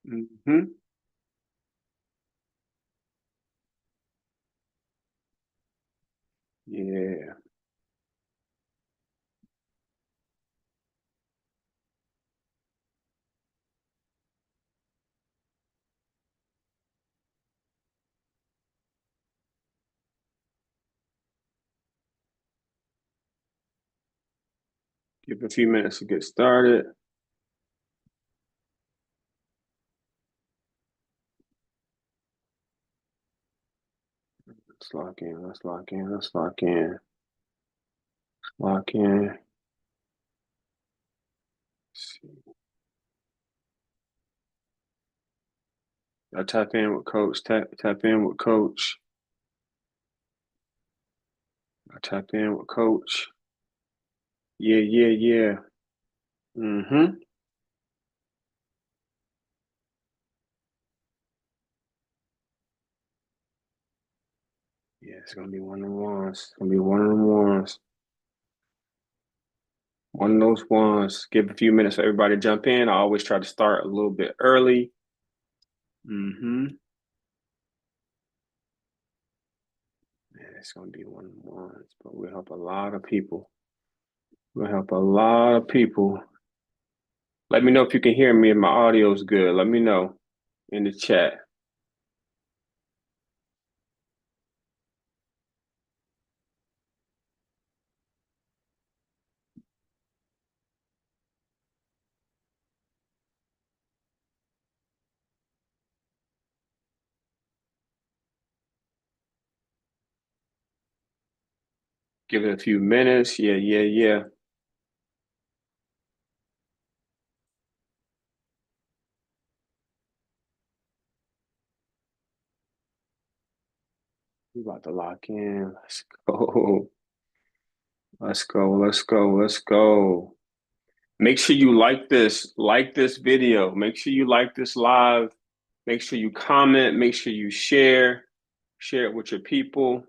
Mm-hmm. Yeah. Give a few minutes to get started. Let's lock in. Let's lock in. Let's lock in. Lock in. Let's see. I tap in with coach. Tap in with coach. I tap in with coach. Yeah, yeah, yeah. Mm-hmm. Yeah, it's gonna be one of the ones. It's gonna be one of them ones. One of those ones. Give a few minutes for everybody to jump in. I always try to start a little bit early. Mm-hmm. Yeah, it's gonna be one of the ones, but we'll help a lot of people. We'll help a lot of people. Let me know if you can hear me and my audio is good. Let me know in the chat. Give it a few minutes. Yeah, yeah, yeah. We about to lock in. Let's go. Let's go. Let's go. Let's go. Make sure you like this video. Make sure you like this live. Make sure you comment. Make sure you share it with your people.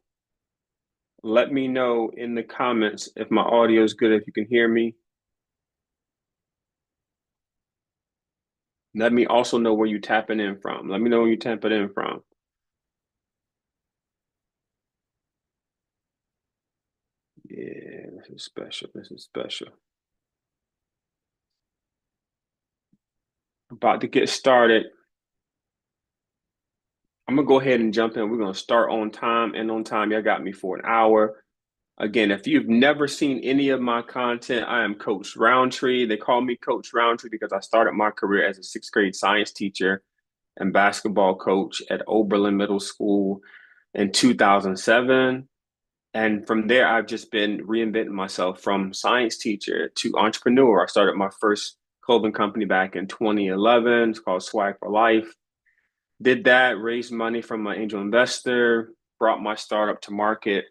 Let me know in the comments if my audio is good, if you can hear me. Let me also know where you tapping in from. Let me know where you tapping in from. Yeah, this is special. This is special. About to get started. I'm gonna go ahead and jump in. We're gonna start on time and on time. Y'all got me for an hour. Again, if you've never seen any of my content, I am Coach Roundtree. They call me Coach Roundtree because I started my career as a sixth grade science teacher and basketball coach at Oberlin Middle School in 2007. And from there, I've just been reinventing myself from science teacher to entrepreneur. I started my first clothing company back in 2011. It's called Swag for Life. Did that, raised money from my angel investor, brought my startup to market.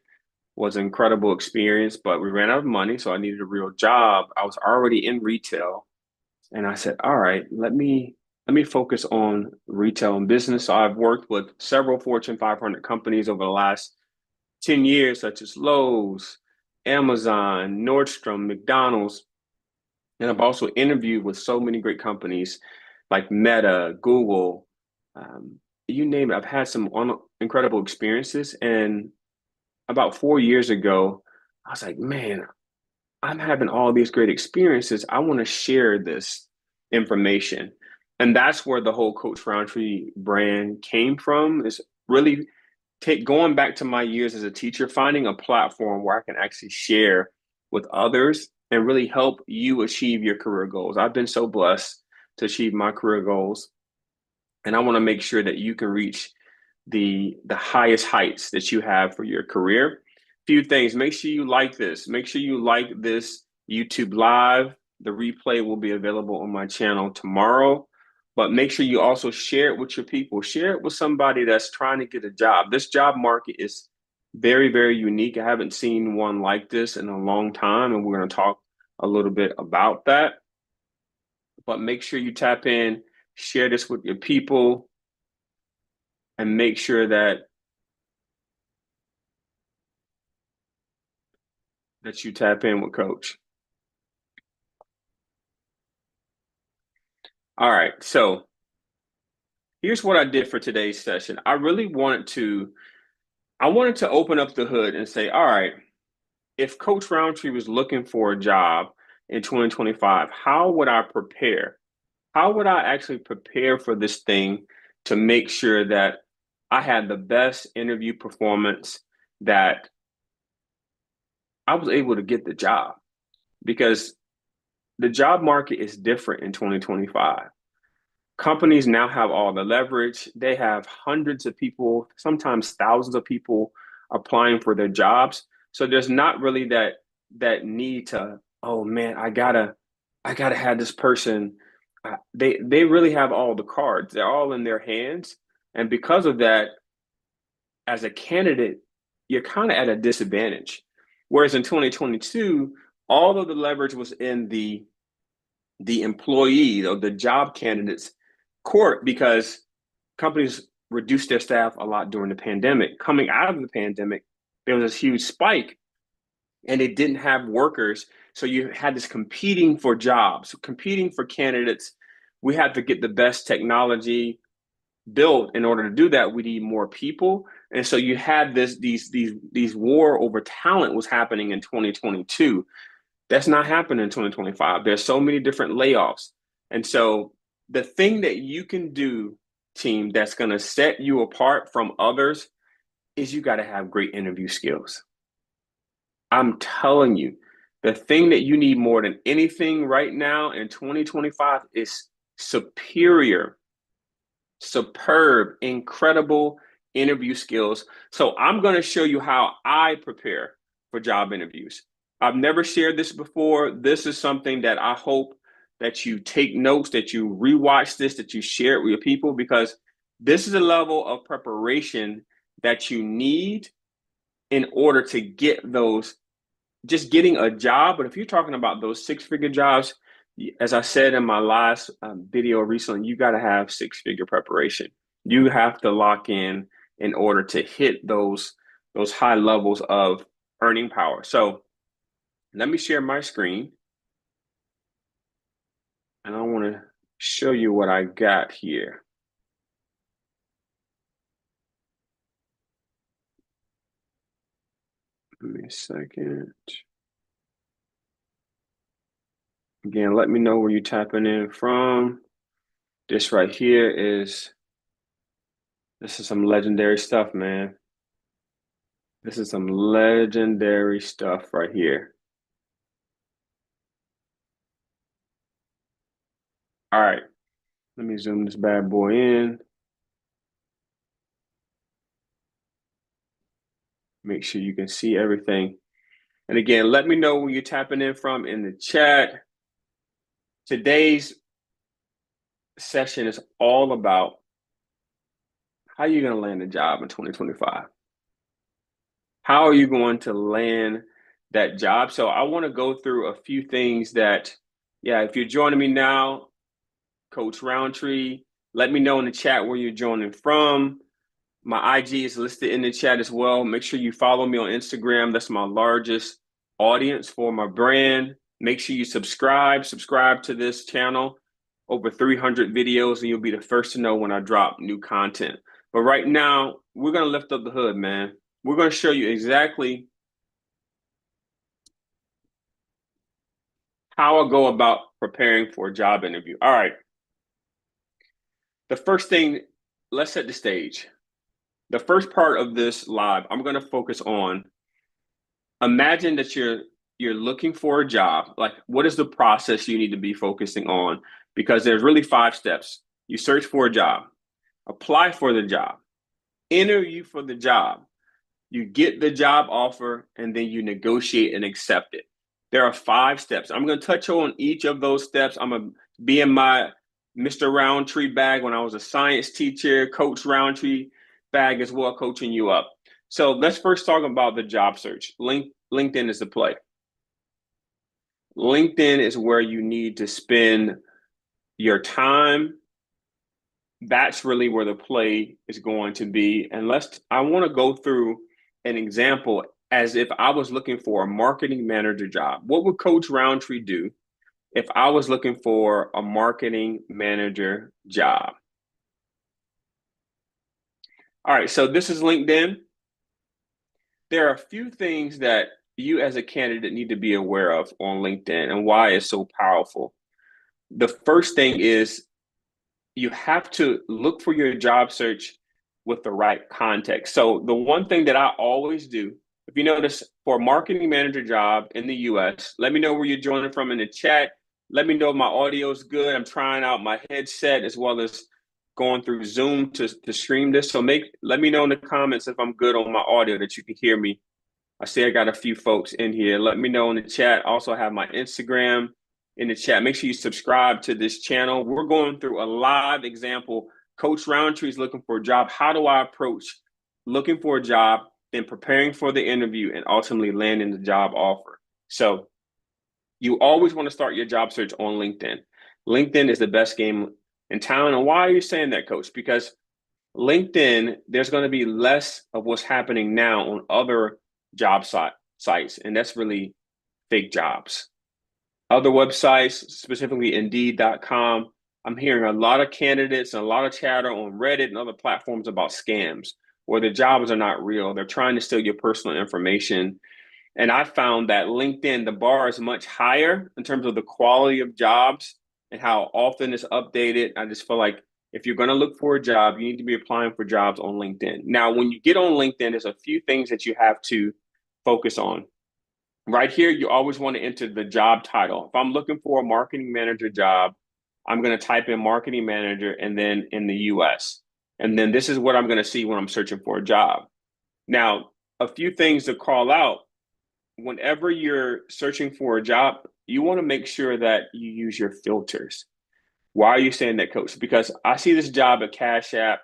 Was an incredible experience, but we ran out of money, so I needed a real job. I was already in retail, and I said, "All right, let me focus on retail and business." So I've worked with several Fortune 500 companies over the last 10 years, such as Lowe's, Amazon, Nordstrom, McDonald's, and I've also interviewed with so many great companies like Meta, Google, you name it. I've had some incredible experiences. And about 4 years ago, I was like, man, I'm having all these great experiences. I want to share this information. And that's where the whole Coach Roundtree brand came from, is really take going back to my years as a teacher, finding a platform where I can actually share with others and really help you achieve your career goals. I've been so blessed to achieve my career goals, and I want to make sure that you can reach the highest heights that you have for your career. Few things. Make sure you like this. Make sure you like this YouTube live. The replay will be available on my channel tomorrow. But make sure you also share it with your people. Share it with somebody that's trying to get a job. This job market is very, very unique. I haven't seen one like this in a long time, and we're going to talk a little bit about that. But make sure you tap in, share this with your people, and make sure that you tap in with Coach. All right. So Here's what I did for today's session. I wanted to open up the hood and say, all right, if Coach Roundtree was looking for a job in 2025, how would I prepare? How would I actually prepare for this thing to make sure that I had the best interview performance, that I was able to get the job? Because the job market is different in 2025. Companies now have all the leverage. They have hundreds of people, sometimes thousands of people applying for their jobs. So there's not really that need to, oh man, I gotta have this person. They really have all the cards. They're all in their hands. And because of that, as a candidate, you're kind of at a disadvantage. Whereas in 2022, all of the leverage was in the employee or the job candidates court, because companies reduced their staff a lot during the pandemic. Coming out of the pandemic, there was this huge spike and they didn't have workers. So you had this competing for jobs, competing for candidates. We had to get the best technology built. In order to do that, we need more people. And so you had these war over talent was happening in 2022. That's not happening in 2025. There's so many different layoffs. And so the thing that you can do, team, that's going to set you apart from others is you got to have great interview skills. I'm telling you, the thing that you need more than anything right now in 2025 is superior, superb, incredible interview skills. So I'm going to show you how I prepare for job interviews. I've never shared this before. This is something that I hope that you take notes, that you rewatch this, that you share it with your people, because this is a level of preparation that you need in order to get those, just getting a job. But if you're talking about those six-figure jobs, as I said in my last video recently, you got to have six-figure preparation. You have to lock in order to hit those high levels of earning power. So let me share my screen, and I want to show you what I got here. Give me a second. Again, let me know where you're tapping in from. This right here this is some legendary stuff, man. This is some legendary stuff right here. All right, let me zoom this bad boy in. Make sure you can see everything. And again, let me know where you're tapping in from in the chat. Today's session is all about how you're going to land a job in 2025. How are you going to land that job? So I want to go through a few things that, yeah, if you're joining me now, Coach Roundtree, let me know in the chat where you're joining from. My IG is listed in the chat as well. Make sure you follow me on Instagram. That's my largest audience for my brand. Make sure you subscribe to this channel. Over 300 videos, and you'll be the first to know when I drop new content. But right now, we're going to lift up the hood, man. We're going to show you exactly how I go about preparing for a job interview. All right. The first thing, let's set the stage. The first part of this live, I'm going to focus on, imagine that you're looking for a job. Like, what is the process you need to be focusing on? Because there's really 5 steps. You search for a job, apply for the job, interview for the job, you get the job offer, and then you negotiate and accept it. There are 5 steps. I'm going to touch on each of those steps. I'm going to be in my Mr. Roundtree bag when I was a science teacher, Coach Roundtree bag as well, coaching you up. So let's first talk about the job search. LinkedIn is the play. LinkedIn is where you need to spend your time. That's really where the play is going to be. And I want to go through an example as if I was looking for a marketing manager job. What would Coach Roundtree do if I was looking for a marketing manager job? All right, so this is LinkedIn. There are a few things that you as a candidate need to be aware of on LinkedIn and why it's so powerful. The first thing is you have to look for your job search with the right context. So the one thing that I always do, if you notice, for a marketing manager job in the US, let me know where you're joining from in the chat. Let me know if my audio is good. I'm trying out my headset as well as going through Zoom to stream this. So let me know in the comments if I'm good on my audio that you can hear me. I see I got a few folks in here. Let me know in the chat. Also have my Instagram in the chat. Make sure you subscribe to this channel. We're going through a live example. Coach Roundtree is looking for a job. How do I approach looking for a job, then preparing for the interview, and ultimately landing the job offer? So you always want to start your job search on LinkedIn. LinkedIn is the best game in town. And why are you saying that, Coach? Because LinkedIn, there's going to be less of what's happening now on other job sites, and that's really fake jobs. Other websites, specifically Indeed.com, I'm hearing a lot of candidates and a lot of chatter on Reddit and other platforms about scams where the jobs are not real. They're trying to steal your personal information. And I found that LinkedIn, the bar is much higher in terms of the quality of jobs and how often it's updated. I just feel like if you're going to look for a job, you need to be applying for jobs on LinkedIn. Now, when you get on LinkedIn, there's a few things that you have to focus on. Right here, you always want to enter the job title. If I'm looking for a marketing manager job, I'm going to type in marketing manager and then in the US. And then this is what I'm going to see when I'm searching for a job. Now, a few things to call out. Whenever you're searching for a job, you want to make sure that you use your filters. Why are you saying that, Coach? Because I see this job at Cash App.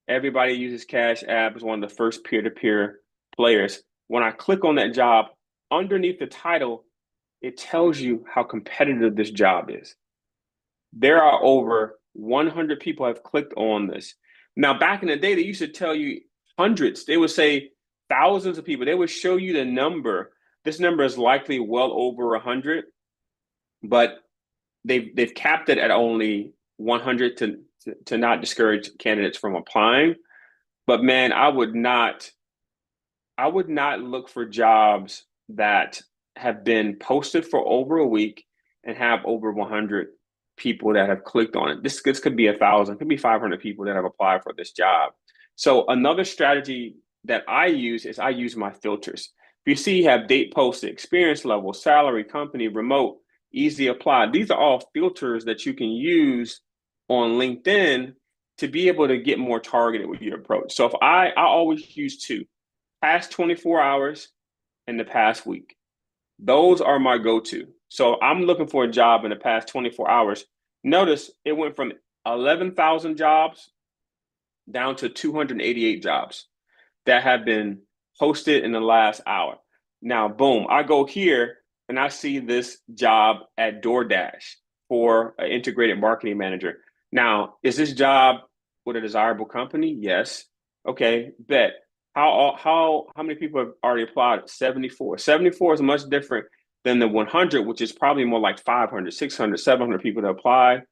Everybody uses Cash App as one of the first peer-to-peer players. When I click on that job, underneath the title, it tells you how competitive this job is. There are over 100 people have clicked on this. Now, back in the day, they used to tell you hundreds. They would say thousands of people. They would show you the number. This number is likely well over 100, but they've capped it at only 100 to not discourage candidates from applying. But man, I would not look for jobs that have been posted for over a week and have over 100 people that have clicked on it. This could be 1,000, could be 500 people that have applied for this job. So another strategy that I use is I use my filters. If you see you have date posted, experience level, salary, company, remote, easy apply. These are all filters that you can use on LinkedIn to be able to get more targeted with your approach. So if I always use two, past 24 hours and the past week. Those are my go-to. So I'm looking for a job in the past 24 hours. Notice it went from 11,000 jobs down to 288 jobs that have been posted in the last hour. Now, boom, I go here and I see this job at DoorDash for an integrated marketing manager. Now, is this job with a desirable company? Yes. Okay, bet. How many people have already applied? 74. 74 is much different than the 100, which is probably more like 500, 600, 700 people to apply.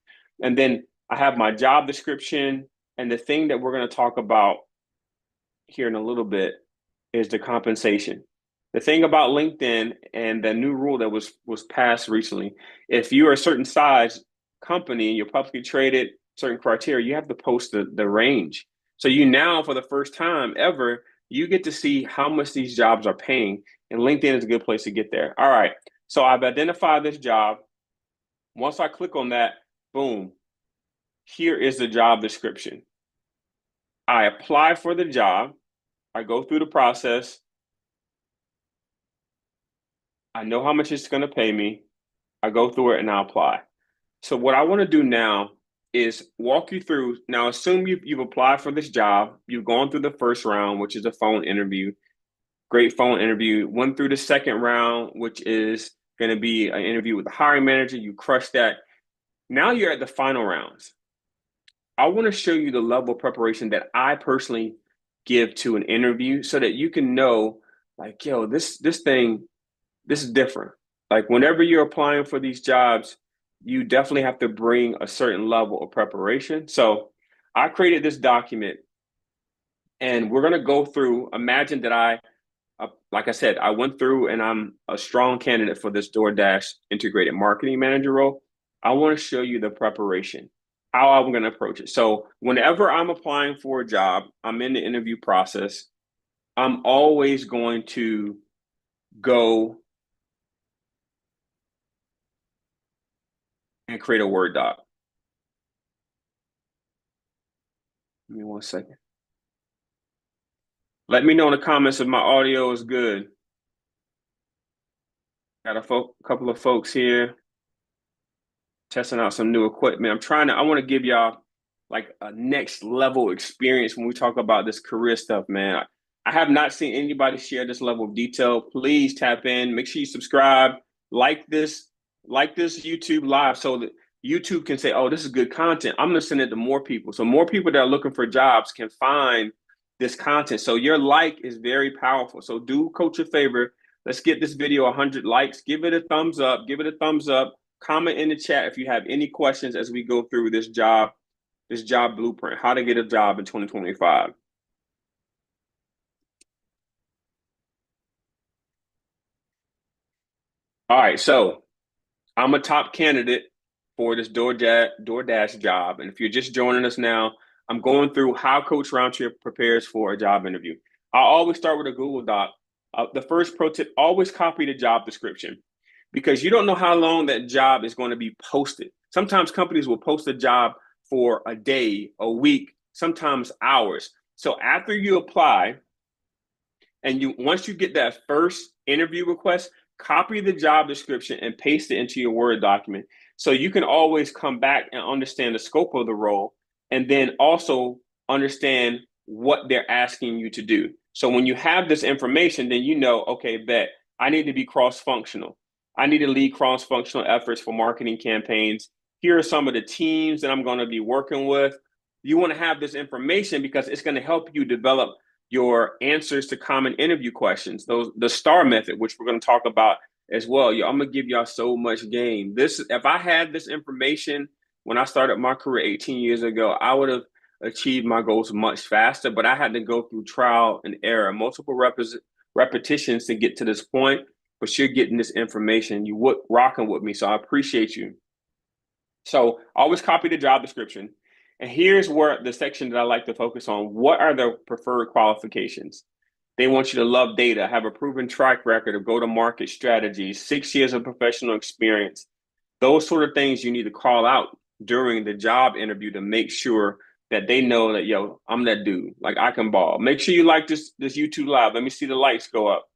And then I have my job description. And the thing that we're going to talk about here in a little bit is the compensation. The thing about LinkedIn and the new rule that was passed recently, if you are a certain size company, you're publicly traded, certain criteria, you have to post the range. So you now, for the first time ever, you get to see how much these jobs are paying, and LinkedIn is a good place to get there. All right, so I've identified this job. Once I click on that, boom, here is the job description. I apply for the job. I go through the process. I know how much it's going to pay me. I go through it and I apply. So what I want to do now is walk you through. Now, assume you've applied for this job. You've gone through the first round, which is a phone interview. Great phone interview. Went through the second round, which is going to be an interview with the hiring manager. You crushed that. Now you're at the final rounds. I want to show you the level of preparation that I personally give to an interview so that you can know, like, yo, this is different. Like whenever you're applying for these jobs, you definitely have to bring a certain level of preparation. So I created this document And we're going to go through, imagine that like I said, I went through and I'm a strong candidate for this DoorDash integrated marketing manager role. I want to show you the preparation, how I'm going to approach it. So whenever I'm applying for a job, I'm in the interview process, I'm always going to go and create a Word doc. Give me 1 second. Let me know in the comments if my audio is good. Got a couple of folks here testing out some new equipment. I want to give y'all like a next level experience when we talk about this career stuff, man. I have not seen anybody share this level of detail. Please tap in, make sure you subscribe, like this, YouTube live so that YouTube can say, oh, this is good content. I'm gonna send it to more people. So more people that are looking for jobs can find this content. So your like is very powerful. So do Coach a favor. Let's get this video 100 likes. Give it a thumbs up. Give it a thumbs up. Comment in the chat if you have any questions as we go through this job blueprint, how to get a job in 2025. All right, so I'm a top candidate for this DoorDash job. And if you're just joining us now, I'm going through how Coach Roundtree prepares for a job interview. I always start with a Google Doc. The first pro tip, always copy the job description because you don't know how long that job is going to be posted. Sometimes companies will post a job for a day, a week, sometimes hours. So after you apply, and once you get that first interview request, copy the job description and paste it into your Word document. So you can always come back and understand the scope of the role and then also understand what they're asking you to do. So when you have this information, then you know, okay, bet I need to be cross-functional. I need to lead cross-functional efforts for marketing campaigns. Here are some of the teams that I'm going to be working with. You want to have this information because it's going to help you develop your answers to common interview questions, the STAR method, which we're going to talk about as well. I'm going to give y'all so much game. If I had this information when I started my career 18 years ago, I would have achieved my goals much faster, but I had to go through trial and error, multiple repetitions to get to this point, but you're getting this information. You rocking with me, so I appreciate you. So always copy the job description. And here's where the section that I like to focus on. What are the preferred qualifications? They want you to love data, have a proven track record of go-to-market strategies, 6 years of professional experience. Those sort of things you need to call out during the job interview to make sure that they know that, yo, I'm that dude. Like, I can ball. Make sure you like this YouTube live. Let me see the lights go up.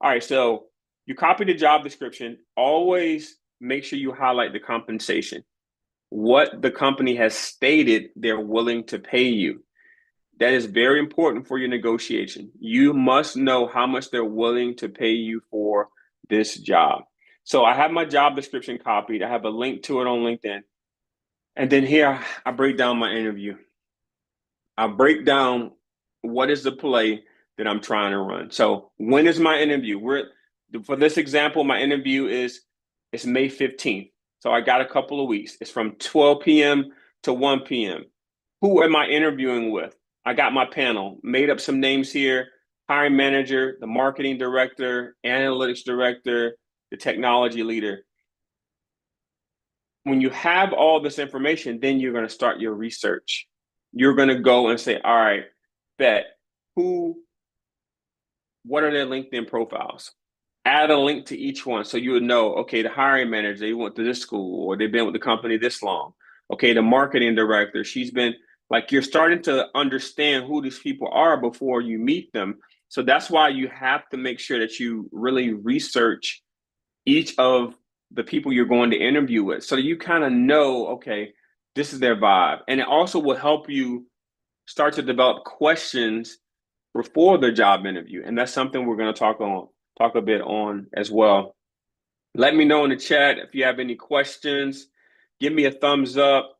All right, so you copy the job description. Always make sure you highlight the compensation, what the company has stated they're willing to pay you. That is very important for your negotiation. You must know how much they're willing to pay you for this job. So I have my job description copied. I have a link to it on LinkedIn. And then here I break down my interview. I break down what is the play that I'm trying to run. So when is my interview? For this example, my interview it's May 15th. So I got a couple of weeks. It's from 12 p.m. to 1 p.m. Who am I interviewing with? I got my panel, made up some names here: hiring manager, the marketing director, analytics director, the technology leader. When you have all this information, then you're going to start your research. You're going to go and say, all right, bet, what are their LinkedIn profiles? Add a link to each one so you would know, okay, the hiring manager, they went to this school or they've been with the company this long. Okay, the marketing director, she's been, like, you're starting to understand who these people are before you meet them. So that's why you have to make sure that you really research each of the people you're going to interview with so you kind of know, okay, this is their vibe. And it also will help you start to develop questions before the job interview. And that's something we're going to talk a bit on as well. Let me know in the chat if you have any questions. Give me a thumbs up,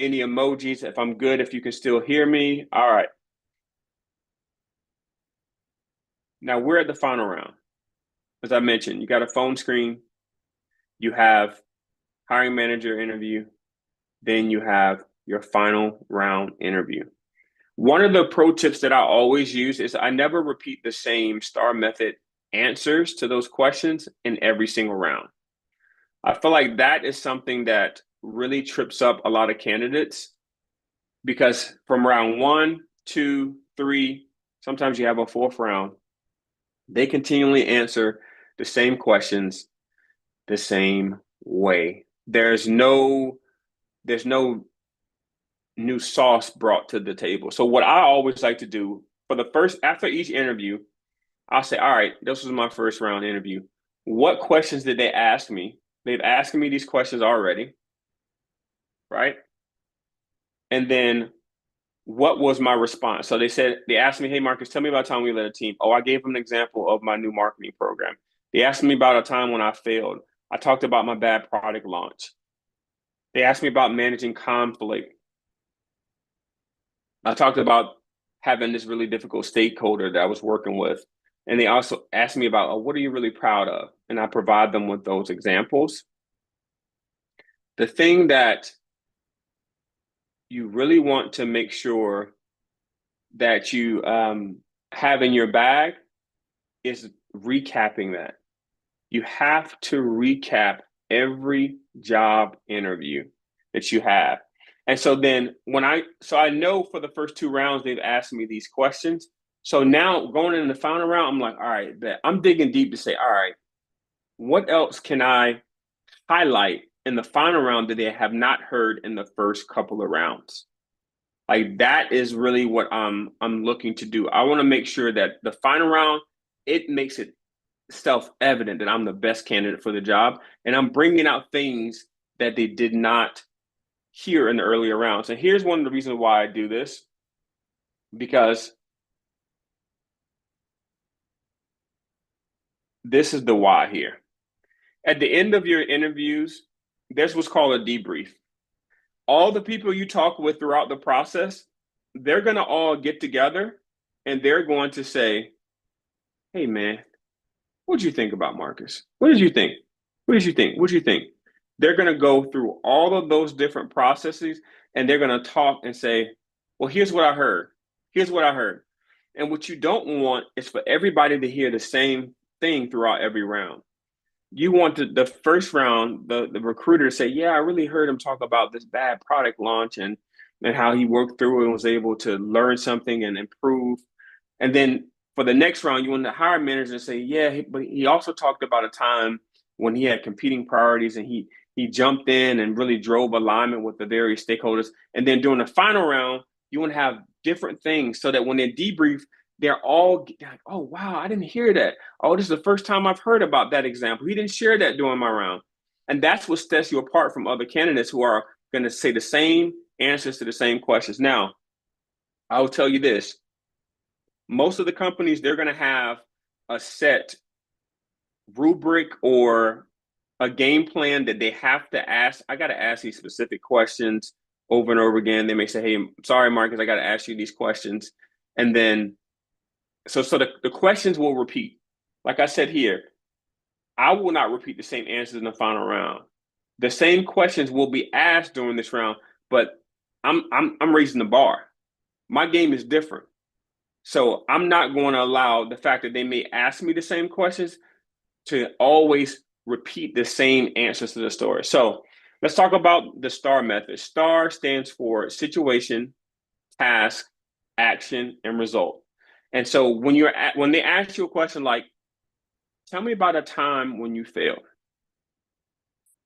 any emojis if I'm good, if you can still hear me. All right. Now we're at the final round. As I mentioned, you got a phone screen, you have hiring manager interview, then you have your final round interview. One of the pro tips that I always use is I never repeat the same STAR method answers to those questions in every single round. I feel like that is something that really trips up a lot of candidates because from round one, two, three, sometimes you have a fourth round, they continually answer the same questions the same way. There's no new sauce brought to the table. So what I always like to do for the first after each interview, I'll say, all right, this was my first round interview. What questions did they ask me? They've asked me these questions already, right? And then what was my response? So they asked me, hey, Marcus, tell me about a time we led a team. Oh, I gave them an example of my new marketing program. They asked me about a time when I failed. I talked about my bad product launch. They asked me about managing conflict. I talked about having this really difficult stakeholder that I was working with. And they also asked me about, oh, what are you really proud of? And I provide them with those examples. The thing that you really want to make sure that you have in your bag is recapping that. You have to recap every job interview that you have. And so then I know for the first two rounds, they've asked me these questions. So now going in the final round, I'm like, all right, I'm digging deep to say, all right, what else can I highlight in the final round that they have not heard in the first couple of rounds? Like that is really what I'm looking to do. I want to make sure that the final round, it makes it self-evident that I'm the best candidate for the job, and I'm bringing out things that they did not hear in the earlier rounds. And here's one of the reasons why I do this, because this is the why here. At the end of your interviews, there's what's called a debrief. All the people you talk with throughout the process, they're going to all get together and they're going to say, hey, man, what did you think about Marcus? What did you think? What did you think? What did you think? They're going to go through all of those different processes and they're going to talk and say, well, here's what I heard. Here's what I heard. And what you don't want is for everybody to hear the same thing throughout every round. You want the first round, the recruiter to say, yeah, I really heard him talk about this bad product launch and how he worked through it and was able to learn something and improve. And then for the next round, you want the hiring manager to say, yeah, but he also talked about a time when he had competing priorities and he jumped in and really drove alignment with the various stakeholders. And then during the final round, you want to have different things so that when they debrief, they're all like, oh, wow, I didn't hear that. Oh, this is the first time I've heard about that example. He didn't share that during my round. And that's what sets you apart from other candidates who are going to say the same answers to the same questions. Now, I'll tell you this. Most of the companies, they're going to have a set rubric or a game plan that they have to ask. I got to ask these specific questions over and over again. They may say, hey, sorry, Marcus, I got to ask you these questions. And then, so the questions will repeat. Like I said here, I will not repeat the same answers in the final round. The same questions will be asked during this round, but I'm raising the bar. My game is different. So I'm not going to allow the fact that they may ask me the same questions to always repeat the same answers to the story. So let's talk about the STAR method. STAR stands for situation, task, action, and result. And so when they ask you a question like, tell me about a time when you failed.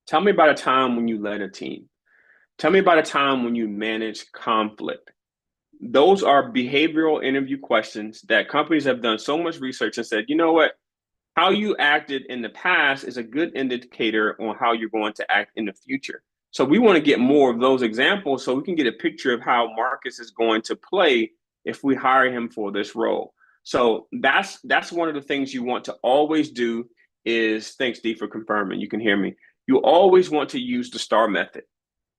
Tell me about a time when you led a team. Tell me about a time when you managed conflict. Those are behavioral interview questions that companies have done so much research and said, you know what? How you acted in the past is a good indicator on how you're going to act in the future. So we want to get more of those examples so we can get a picture of how Marcus is going to play if we hire him for this role. So that's one of the things you want to always do is, thanks D for confirming, you can hear me. You always want to use the STAR method.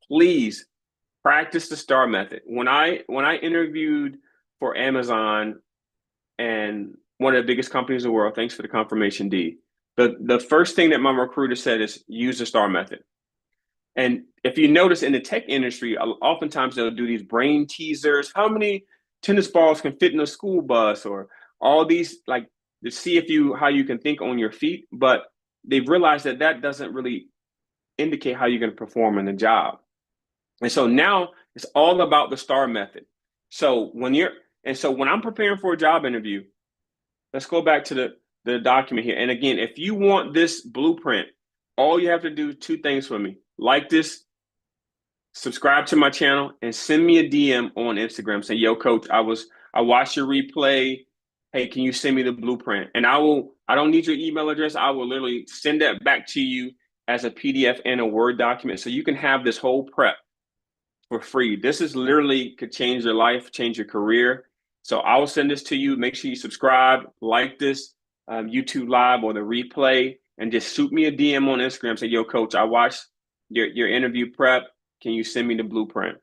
Please practice the STAR method. When I interviewed for Amazon and one of the biggest companies in the world, thanks for the confirmation, D. The first thing that my recruiter said is use the STAR method. And if you notice in the tech industry, oftentimes they'll do these brain teasers. How many tennis balls can fit in a school bus, or all these, like, to see if you how you can think on your feet. But they've realized that that doesn't really indicate how you're going to perform in the job. And so now it's all about the STAR method. So when I'm preparing for a job interview, let's go back to the document here. And again, if you want this blueprint, all you have to do two things for me. Like this, subscribe to my channel, and send me a DM on Instagram saying, "Yo, coach, I watched your replay. Hey, can you send me the blueprint?" And I don't need your email address. I will literally send that back to you as a PDF and a Word document so you can have this whole prep for free. This is literally could change your life, change your career. So I will send this to you. Make sure you subscribe, like this YouTube live or the replay, and just shoot me a DM on Instagram. Say, "Yo, coach, I watched your interview prep. Can you send me the blueprint?"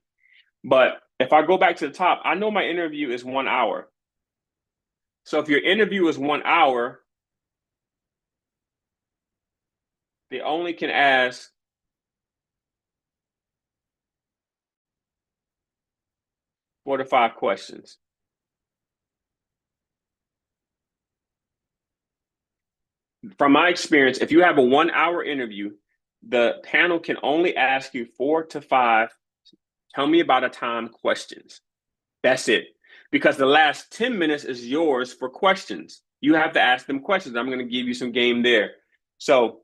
But if I go back to the top, I know my interview is 1 hour. So if your interview is 1 hour, they only can ask 4 to 5 questions. From my experience, if you have a 1 hour interview, the panel can only ask you 4 to 5 tell me about a time questions. That's it. Because the last 10 minutes is yours for questions. You have to ask them questions. I'm going to give you some game there. So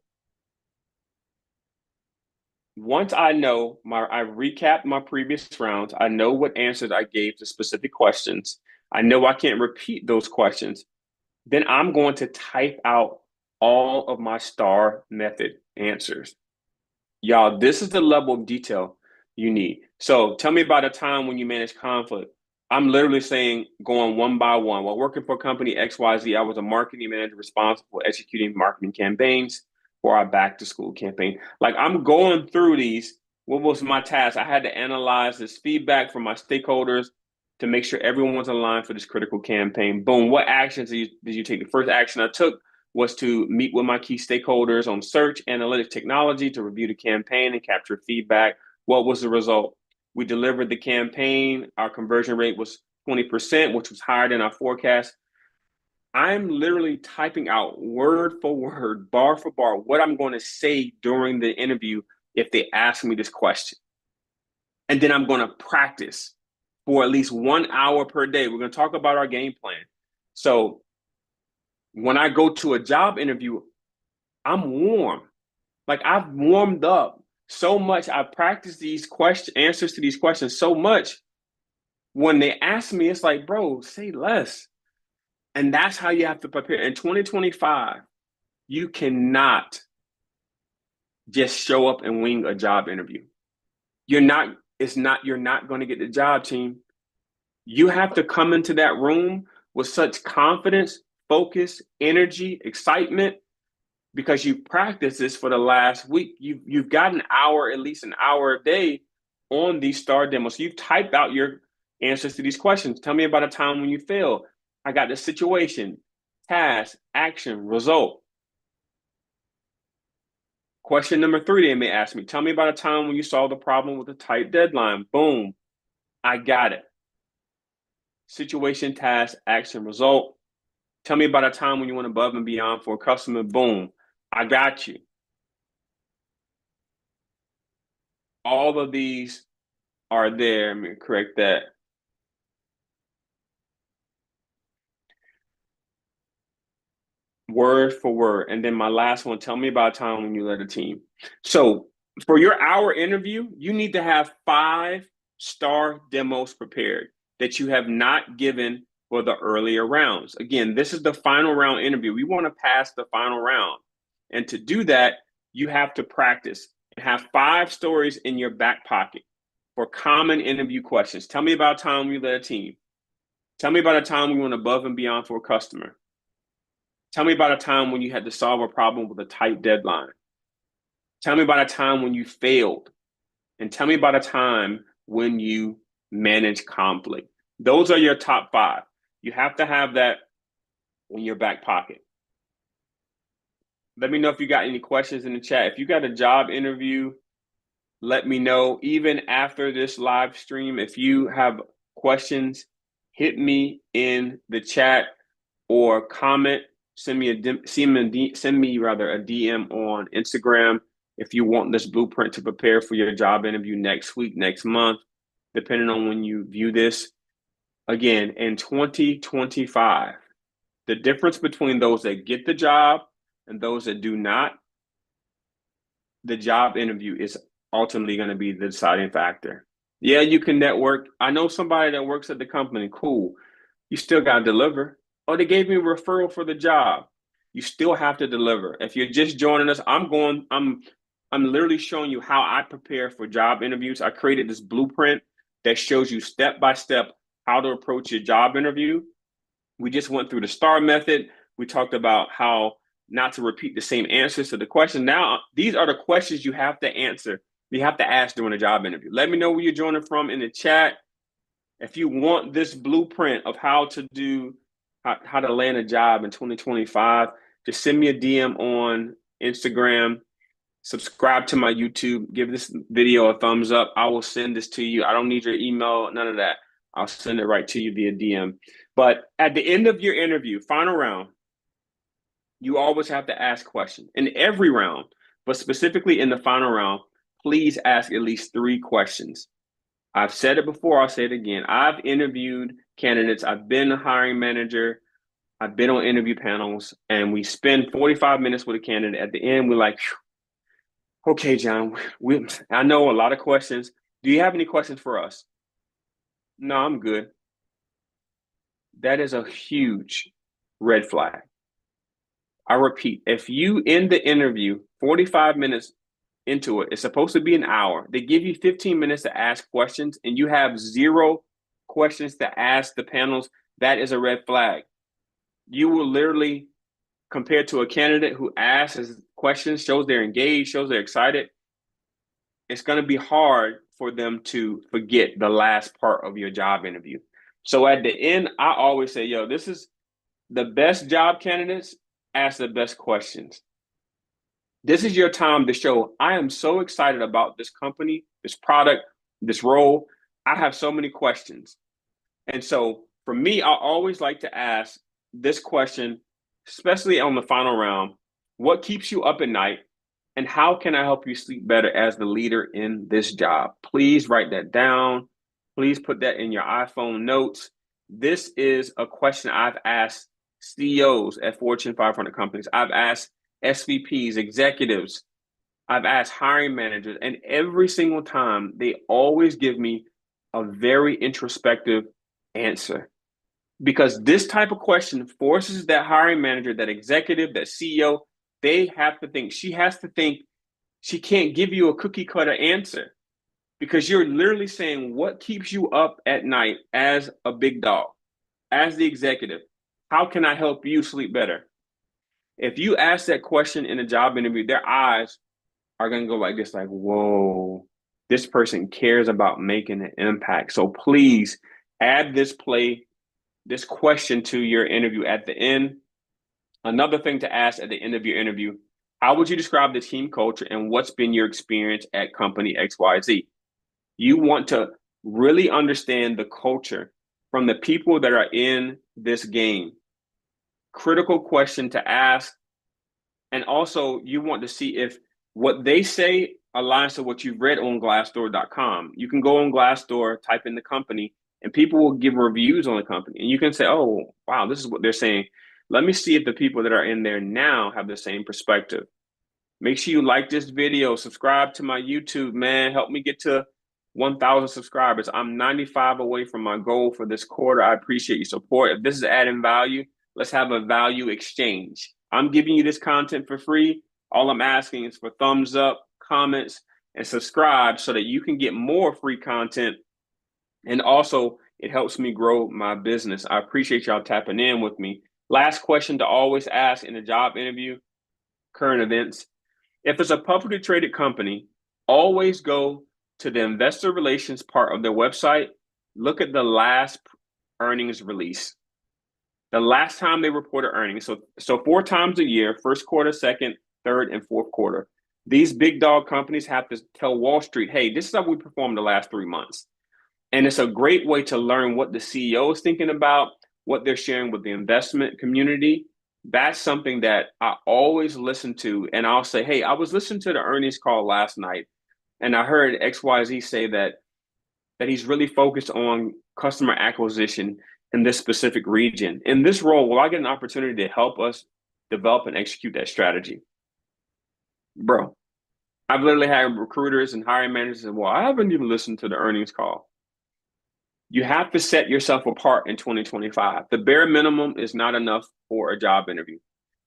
once I know I recapped my previous rounds, I know what answers I gave to specific questions. I know I can't repeat those questions. Then I'm going to type out all of my STAR method answers. Y'all, this is the level of detail you need. So tell me about a time when you managed conflict. I'm literally saying going one by one. While working for company XYZ, I was a marketing manager responsible for executing marketing campaigns for our back to school campaign. Like, I'm going through these. What was my task? I had to analyze this feedback from my stakeholders to make sure everyone was aligned for this critical campaign. Boom. What actions did you take? The first action I took was to meet with my key stakeholders on search analytics technology to review the campaign and capture feedback. What was the result? We delivered the campaign. Our conversion rate was 20%, which was higher than our forecast. I'm literally typing out word for word, bar for bar, what I'm going to say during the interview if they ask me this question. And then I'm going to practice for at least 1 hour per day. We're going to talk about our game plan. So when I go to a job interview, I'm warm. Like, I've warmed up so much. I've practiced these answers to these questions so much. When they ask me, it's like, bro, say less. And that's how you have to prepare. In 2025, you cannot just show up and wing a job interview. You're not going to get the job, team. You have to come into that room with such confidence, focus, energy, excitement, because you practiced this for the last week. You've got an hour, at least an hour a day on these STAR demos. So you've typed out your answers to these questions. Tell me about a time when you failed. I got the situation, task, action, result. Question number 3, they may ask me, tell me about a time when you solved a problem with a tight deadline. Boom, I got it. Situation, task, action, result. Tell me about a time when you went above and beyond for a customer. Boom, I got you. All of these are there. Let me correct that. Word for word. And then my last one, tell me about a time when you led a team. So for your hour interview, you need to have 5 STAR demos prepared that you have not given for the earlier rounds. Again, this is the final round interview. We want to pass the final round. And to do that, you have to practice and have 5 stories in your back pocket for common interview questions. Tell me about a time you led a team. Tell me about a time we went above and beyond for a customer. Tell me about a time when you had to solve a problem with a tight deadline. Tell me about a time when you failed. And tell me about a time when you managed conflict. Those are your top 5. You have to have that in your back pocket. Let me know if you got any questions in the chat. If you got a job interview, let me know. Even after this live stream, if you have questions, hit me in the chat or comment. Send me a DM on Instagram if you want this blueprint to prepare for your job interview next week, next month, depending on when you view this. Again, in 2025, the difference between those that get the job and those that do not, the job interview is ultimately going to be the deciding factor. Yeah, you can network. I know somebody that works at the company. Cool. You still got to deliver. Oh, they gave me a referral for the job. You still have to deliver. If you're just joining us, I'm literally showing you how I prepare for job interviews. I created this blueprint that shows you step by step how to approach your job interview. We just went through the STAR method. We talked about how not to repeat the same answers to the question. Now, these are the questions you have to answer. You have to ask during a job interview. Let me know where you're joining from in the chat. If you want this blueprint of how to land a job in 2025, just send me a DM on Instagram. Subscribe to my YouTube. Give this video a thumbs up. I will send this to you. I don't need your email, none of that. I'll send it right to you via DM. But at the end of your interview, final round, you always have to ask questions. In every round, but specifically in the final round, please ask at least 3 questions. I've said it before, I'll say it again. I've interviewed candidates. I've been a hiring manager. I've been on interview panels, and we spend 45 minutes with a candidate. At the end, we're like, okay, John, I know a lot of questions. Do you have any questions for us? No, I'm good. That is a huge red flag. I repeat, if you end the interview 45 minutes into it, it's supposed to be an hour. They give you 15 minutes to ask questions and you have 0 questions to ask the panels. That is a red flag. You will literally, compared to a candidate who asks questions, shows they're engaged, shows they're excited, it's going to be hard for them to forget the last part of your job interview. So at the end, I always say, yo, this is the best job candidates ask the best questions. This is your time to show I am so excited about this company, this product, this role. I have so many questions. And so for me, I always like to ask this question, especially on the final round: what keeps you up at night? And how can I help you sleep better as the leader in this job? Please write that down. Please put that in your iPhone notes. This is a question I've asked CEOs at Fortune 500 companies. I've asked SVPs, executives. I've asked hiring managers, and every single time they always give me a very introspective answer. Because this type of question forces that hiring manager, that executive, that CEO, they have to think. She has to think. She can't give you a cookie cutter answer because you're literally saying, what keeps you up at night as a big dog, as the executive? How can I help you sleep better? If you ask that question in a job interview, their eyes are going to go like this, like, whoa, this person cares about making an impact. So please add this question to your interview at the end. Another thing to ask at the end of your interview: how would you describe the team culture and what's been your experience at company XYZ? You want to really understand the culture from the people that are in this game. Critical question to ask. And also, you want to see if what they say aligns to what you've read on Glassdoor.com. You can go on Glassdoor, type in the company, and people will give reviews on the company. And you can say, oh, wow, this is what they're saying. Let me see if the people that are in there now have the same perspective. Make sure you like this video, subscribe to my YouTube, man. Help me get to 1,000 subscribers. I'm 95 away from my goal for this quarter. I appreciate your support. If this is adding value, let's have a value exchange. I'm giving you this content for free. All I'm asking is for thumbs up, comments, and subscribe so that you can get more free content. And also, it helps me grow my business. I appreciate y'all tapping in with me. Last question to always ask in a job interview: current events. If it's a publicly traded company, always go to the investor relations part of their website. Look at the last earnings release. The last time they reported earnings. So 4 times a year: first quarter, second, third, and fourth quarter. These big dog companies have to tell Wall Street, hey, this is how we performed the last 3 months. And it's a great way to learn what the CEO is thinking about, what they're sharing with the investment community. That's something that I always listen to. And I'll say, hey, I was listening to the earnings call last night, and I heard XYZ say that he's really focused on customer acquisition in this specific region. In this role, will I get an opportunity to help us develop and execute that strategy? Bro, I've literally had recruiters and hiring managers say, well, I haven't even listened to the earnings call. You have to set yourself apart in 2025. The bare minimum is not enough for a job interview.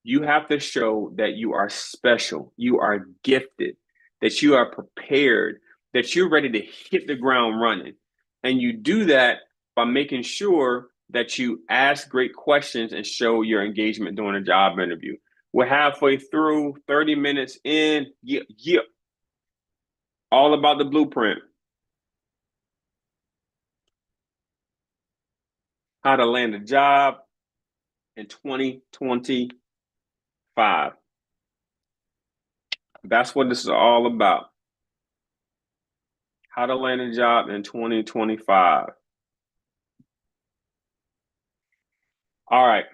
You have to show that you are special, you are gifted, that you are prepared, that you're ready to hit the ground running. And you do that by making sure that you ask great questions and show your engagement during a job interview. We're halfway through, 30 minutes in. Yeah, yeah. All about the blueprint. How to land a job in 2025. That's what this is all about. How to land a job in 2025. All right.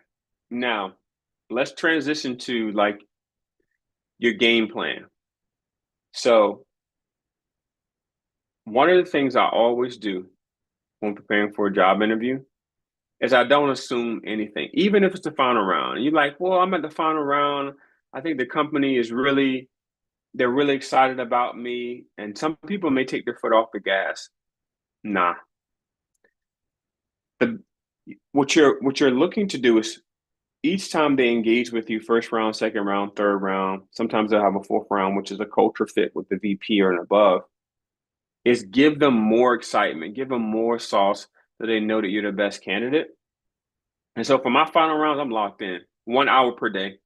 Now, let's transition to like your game plan. So, one of the things I always do when preparing for a job interview is I don't assume anything, even if it's the final round. And you're like, well, I'm at the final round. I think the company is really, they're really excited about me. And some people may take their foot off the gas. Nah. The, what you're looking to do is each time they engage with you, first round, second round, third round, sometimes they'll have a fourth round, which is a culture fit with the VP or and above, is give them more excitement, give them more sauce so they know that you're the best candidate. And so for my final rounds, I'm locked in 1 hour per day.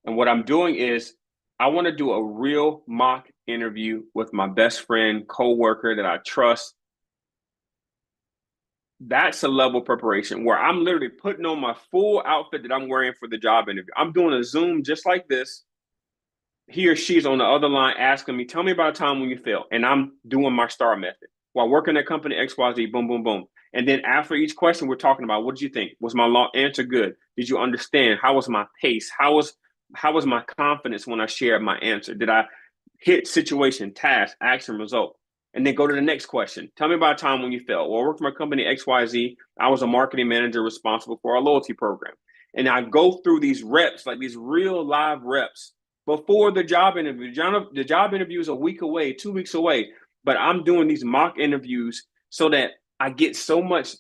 And what I'm doing is I want to do a real mock interview with my best friend, coworker that I trust. That's a level of preparation where I'm literally putting on my full outfit that I'm wearing for the job interview. I'm doing a Zoom just like this. He or she's on the other line asking me, tell me about a time when you failed. And I'm doing my STAR method while working at company XYZ, boom, boom, boom. And then after each question, we're talking about what did you think? Was my long answer good? Did you understand? How was my pace? How was my confidence when I shared my answer? Did I hit situation, task, action, result? And then go to the next question. Tell me about a time when you failed. Well, I worked for my company XYZ. I was a marketing manager responsible for our loyalty program. And I go through these reps, like these real live reps before the job interview. The job interview is a week away, 2 weeks away, but I'm doing these mock interviews so that I get so much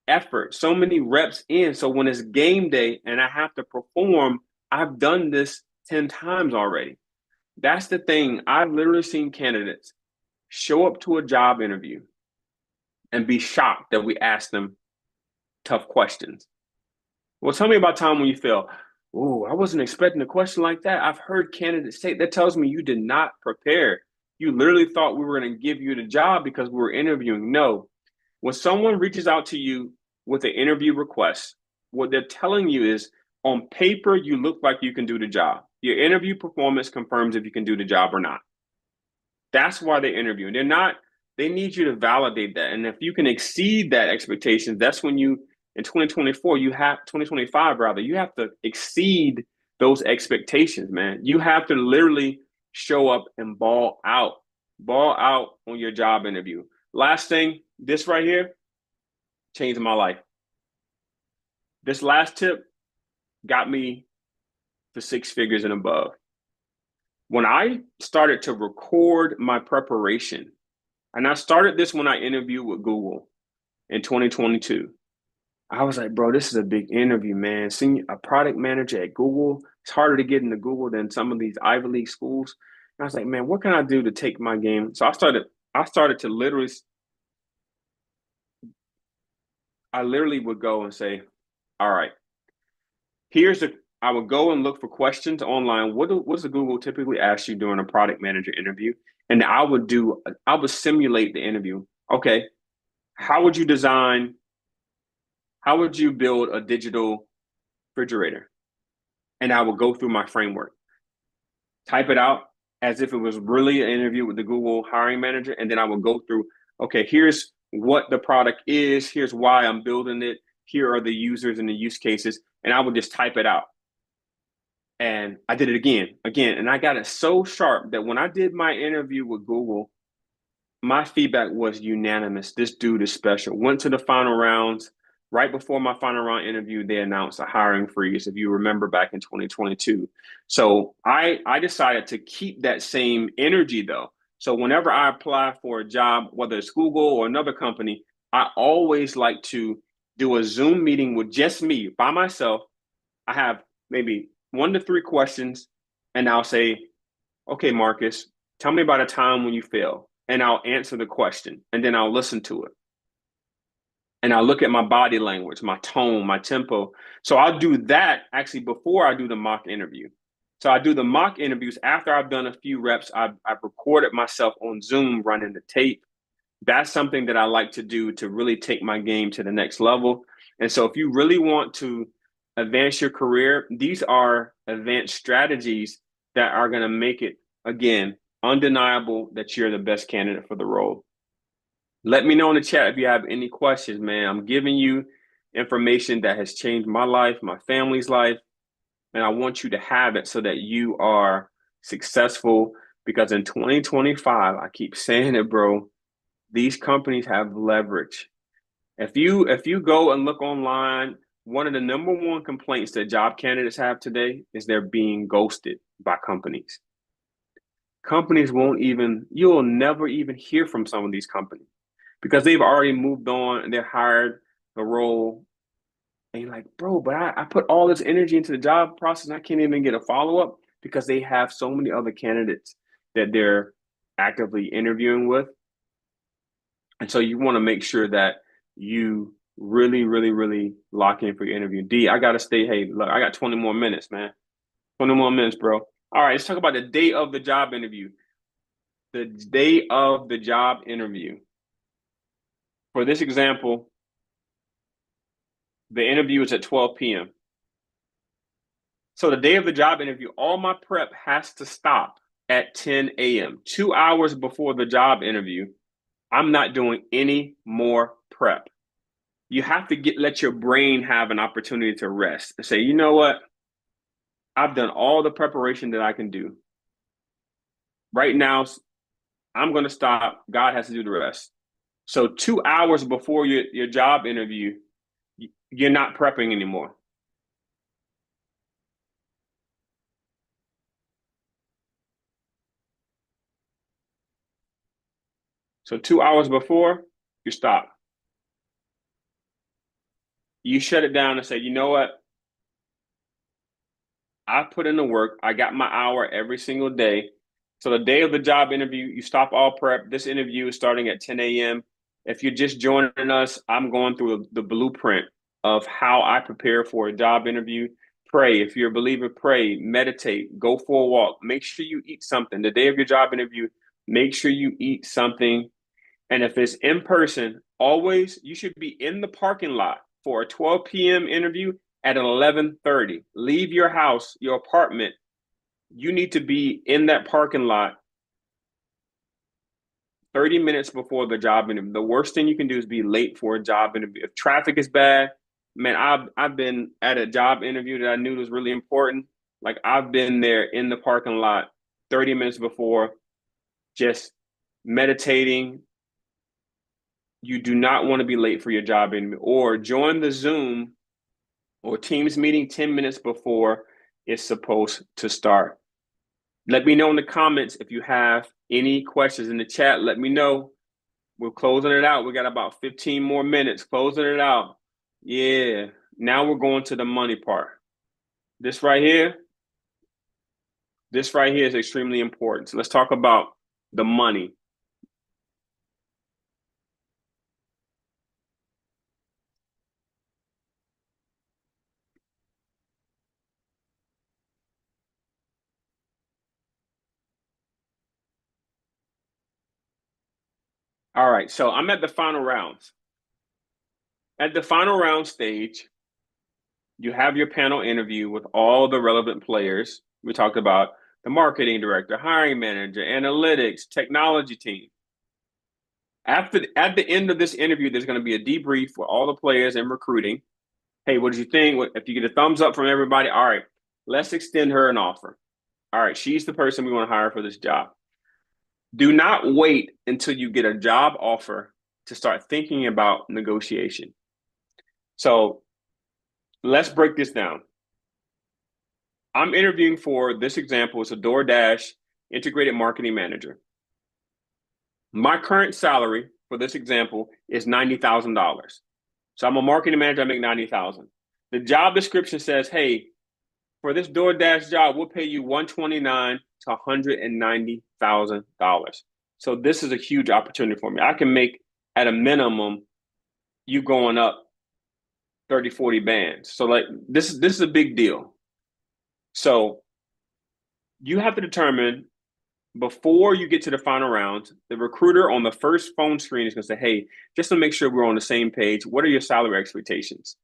effort, so many reps in. So when it's game day and I have to perform, I've done this 10 times already. That's the thing. I've literally seen candidates show up to a job interview and be shocked that we ask them tough questions. Well, tell me about time when you fail. Oh, I wasn't expecting a question like that. I've heard candidates say that tells me you did not prepare. You literally thought we were going to give you the job because we were interviewing. No. When someone reaches out to you with an interview request, what they're telling you is on paper, you look like you can do the job. Your interview performance confirms if you can do the job or not. That's why they're interviewing. They need you to validate that. And if you can exceed that expectation, that's when in 2024, 2025 rather, you have to exceed those expectations, man. You have to literally show up and ball out on your job interview. Last thing, this right here changed my life. This last tip got me to six figures and above. When I started to record my preparation, and I started this when I interviewed with Google in 2022. I was like, bro, this is a big interview, man. Seeing a product manager at Google, it's harder to get into Google than some of these Ivy League schools. And I was like, man, what can I do to take my game? So I started to literally would go and say, all right, I would go and look for questions online. What does the Google typically ask you during a product manager interview? And I would simulate the interview. Okay, how would you design how would you build a digital refrigerator? And I would go through my framework, type it out as if it was really an interview with the Google hiring manager. And then I would go through, okay, here's what the product is. Here's why I'm building it. Here are the users and the use cases. And I would just type it out. And I did it again. And I got it so sharp that when I did my interview with Google, my feedback was unanimous. This dude is special. Went to the final rounds. Right before my final round interview, they announced a hiring freeze, if you remember back in 2022. So I decided to keep that same energy though. So whenever I apply for a job, whether it's Google or another company, I always like to do a Zoom meeting with just me by myself. I have maybe 1 to 3 questions, and I'll say, okay, Marcus, tell me about a time when you failed. And I'll answer the question, and then I'll listen to it. And I'll look at my body language, my tone, my tempo. So I'll do that actually before I do the mock interview. So I do the mock interviews after I've done a few reps. I've recorded myself on Zoom running the tape. That's something that I like to do to really take my game to the next level. And so if you really want to advance your career, these are advanced strategies that are going to make it, again, undeniable that you're the best candidate for the role. Let me know in the chat if you have any questions, man. I'm giving you information that has changed my life, my family's life, and I want you to have it so that you are successful, because in 2025, I keep saying it, bro, these companies have leverage. If you go and look online, one of the #1 complaints that job candidates have today is they're being ghosted by companies. Companies won't even, you'll never even hear from some of these companies because they've already moved on and they're hired the role. And you're like, bro, but I put all this energy into the job process and I can't even get a follow-up because they have so many other candidates that they're actively interviewing with. And so you want to make sure that you really, really, really lock in for your interview. D, I gotta stay. Hey, look, I got 20 more minutes, man. 20 more minutes, bro. All right, let's talk about the day of the job interview. The day of the job interview. For this example, the interview is at 12 p.m. So the day of the job interview, all my prep has to stop at 10 a.m. 2 hours before the job interview. I'm not doing any more prep. You have to let your brain have an opportunity to rest and say, you know what? I've done all the preparation that I can do. Right now, I'm going to stop. God has to do the rest. So 2 hours before your job interview, you're not prepping anymore. So 2 hours before, you stop. You shut it down and say, you know what? I put in the work. I got my hour every single day. So the day of the job interview, you stop all prep. This interview is starting at 10 a.m. If you're just joining us, I'm going through the blueprint of how I prepare for a job interview. Pray. If you're a believer, pray, meditate, go for a walk. Make sure you eat something. The day of your job interview, make sure you eat something. And if it's in person, always, you should be in the parking lot for a 12 p.m. interview at 11:30. Leave your house, your apartment. You need to be in that parking lot 30 minutes before the job interview. The worst thing you can do is be late for a job interview. If traffic is bad, man, I've been at a job interview that I knew was really important. Like I've been there in the parking lot 30 minutes before, just meditating. You do not want to be late for your job interview, or join the Zoom or Teams meeting 10 minutes before it's supposed to start. Let me know in the comments if you have any questions in the chat. Let me know. We're closing it out. We got about 15 more minutes. Closing it out. Yeah. Now we're going to the money part. This right here is extremely important. So let's talk about the money. All right. So I'm at the final rounds. At the final round stage, you have your panel interview with all the relevant players. We talked about the marketing director, hiring manager, analytics, technology team. At the end of this interview, there's going to be a debrief with all the players and recruiting. Hey, what did you think? If you get a thumbs up from everybody, all right, let's extend her an offer. All right, she's the person we want to hire for this job. Do not wait until you get a job offer to start thinking about negotiation. So let's break this down. I'm interviewing for this example. It's a DoorDash integrated marketing manager. My current salary for this example is $90,000. So I'm a marketing manager. I make $90,000. The job description says, "Hey, for this DoorDash job, we'll pay you $129,000 to $190,000." So this is a huge opportunity for me. I can make at a minimum you going up 30, 40 bands. So like this is a big deal. So you have to determine before you get to the final round, the recruiter on the first phone screen is going to say, "Hey, just to make sure we're on the same page, what are your salary expectations?"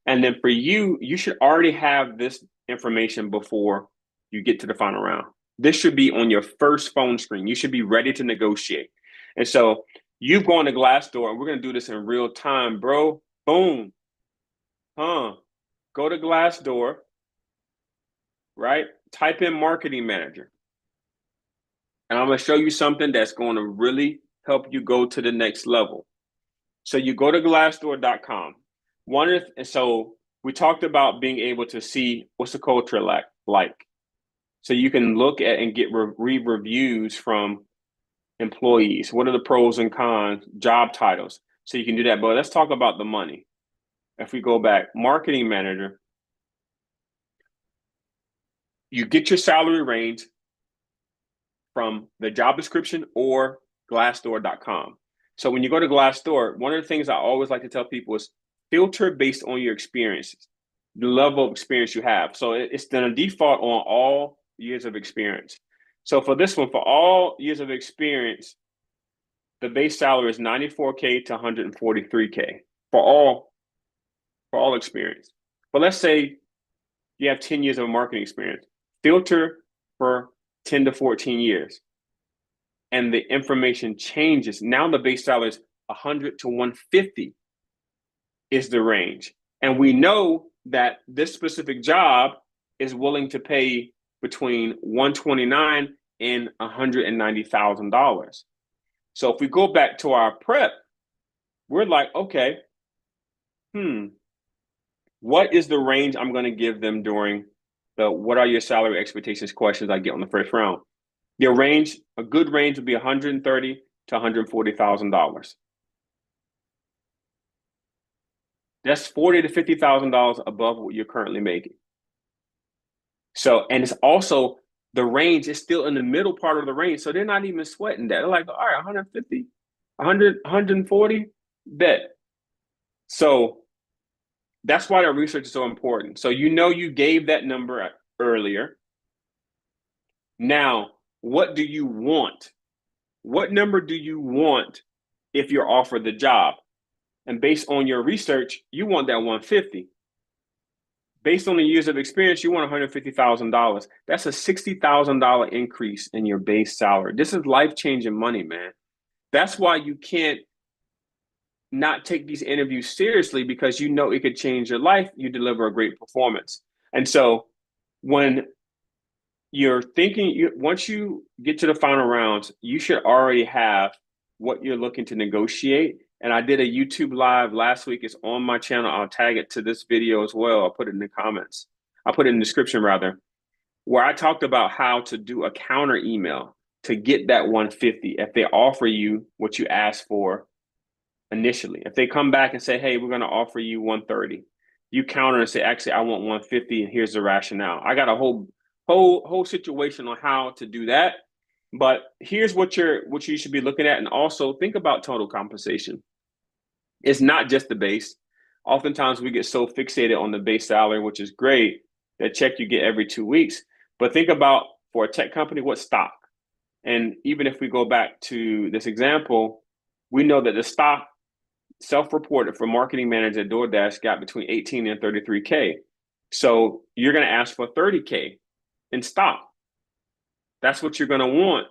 And then for you, you should already have this information before you get to the final round. This should be on your first phone screen. You should be ready to negotiate. And so you've gone to Glassdoor, and we're going to do this in real time, bro. Boom. Go to Glassdoor, right? Type in marketing manager. And I'm going to show you something that's going to really help you go to the next level. So you go to glassdoor.com. So we talked about being able to see what's the culture like. So you can look at and get reviews from employees. What are the pros and cons, job titles? So you can do that. But let's talk about the money. If we go back, marketing manager, you get your salary range from the job description or glassdoor.com. So when you go to Glassdoor, one of the things I always like to tell people is filter based on your experiences, the level of experience you have. So it's then a default on all years of experience. So for this one, for all years of experience, the base salary is $94K to $143K for all experience. But let's say you have 10 years of marketing experience. Filter for 10 to 14 years. And the information changes. Now the base salary is 100 to 150 is the range. And we know that this specific job is willing to pay between $129,000 and $190,000. So if we go back to our prep, we're like, okay, what is the range I'm going to give them during the what are your salary expectations questions I get on the first round? Your range, a good range would be $130,000 to $140,000. That's $40,000 to $50,000 above what you're currently making. So, and it's also the range is still in the middle part of the range. So they're not even sweating that. They're like, all right, 150, 100, 140, bet. So that's why the research is so important. So you gave that number earlier. Now, what do you want? What number do you want if you're offered the job? And based on your research, you want that 150. Based on the years of experience, you want $150,000. That's a $60,000 increase in your base salary. This is life-changing money, man. That's why you can't not take these interviews seriously, because you know it could change your life. You deliver a great performance. And so when you're thinking, once you get to the final rounds, you should already have what you're looking to negotiate. And I did a YouTube live last week. It's on my channel. I'll tag it to this video as well. I'll put it in the comments. I'll put it in the description rather, where I talked about how to do a counter email to get that 150 if they offer you what you asked for initially. If they come back and say, "Hey, we're going to offer you 130," you counter and say, "Actually, I want 150, and here's the rationale." I got a whole situation on how to do that. But here's what you should be looking at, and also think about total compensation. It's not just the base. Oftentimes we get so fixated on the base salary, which is great, that check you get every 2 weeks. But think about, for a tech company, what stock. And even if we go back to this example, we know that the stock self-reported for marketing manager at DoorDash got between 18 and 33K. So you're going to ask for 30K in stock. That's what you're going to want